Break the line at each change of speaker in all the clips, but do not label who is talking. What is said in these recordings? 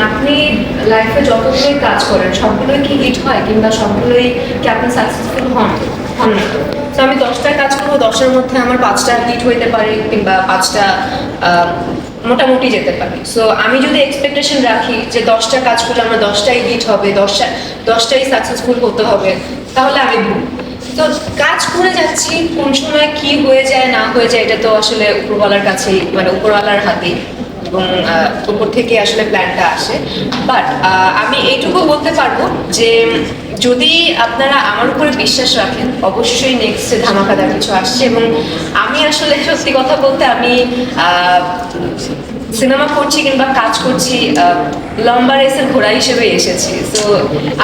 আপনি লাইফে যতগুলোই কাজ করেন সবগুলোই কি হিট হয় কিংবা সবগুলোই কি আপনি সাকসেসফুল হন হন না? তো আমি 10টা কাজ করবো, 10টার মধ্যে আমার 5টা হিট হইতে পারে কিংবা 5টা মোটামুটি যেতে পারে। সো আমি যদি এক্সপেকটেশন রাখি যে 10টা কাজ করলে আমার 10টাই হিট হবে, 10টাই সাকসেসফুল হতে হবে, তাহলে আমি ভুল। তো কাজ করে যাচ্ছি, কোন সময় কি হয়ে যায় না হয়ে যায় এটা তো আসলে উপরওয়ালার কাছেই, মানে উপরওয়ালার হাতেই, এবং উপর থেকে আসলে প্ল্যানটা আসে। বাট আমি এইটুকু বলতে পারবো যে যদি আপনারা আমার উপরে বিশ্বাস রাখেন, অবশ্যই নেক্সটে ধামাকাদার কিছু আসছে। এবং আমি আসলে সত্যি কথা বলতে আমি সিনেমা করছি কিংবা কাজ করছি লম্বা রেসের ঘোড়া হিসেবে এসেছি। তো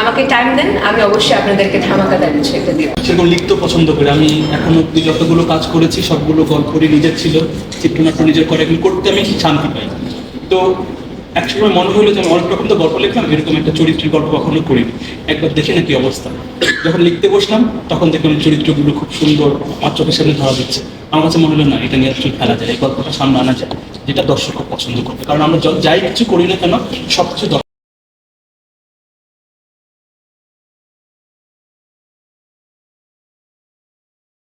আমাকে টাইম দেন, আমি অবশ্যই আপনাদেরকে ধামাকাদার কিছু একটা দিব।
সেরকম লিখতে পছন্দ করি। আমি এখন অব্দি যতগুলো কাজ করেছি সবগুলো গল্পই নিজের ছিল, চিত্রনাট্য নিজের করে, এগুলো করতে আমি শান্তি পাই। তো একসময় মনে হলো যে আমি অনেক রকম তো গল্প লিখলাম, এরকম একটা চরিত্রের গল্প কখনো করিনি, একবার দেখে না কি অবস্থা। যখন লিখতে বসলাম তখন দেখলাম চরিত্রগুলো খুব সুন্দর আমার চোখের সামনে ধরা দিচ্ছে। আমার কাছে মনে হলো না, এটা নিয়ে আসলে খেলা যায়, এই গল্পটা সামনে আনা যায়, যেটা দর্শক খুব পছন্দ করবে। কারণ আমরা যাই কিছু করি না কেন, সব কিছু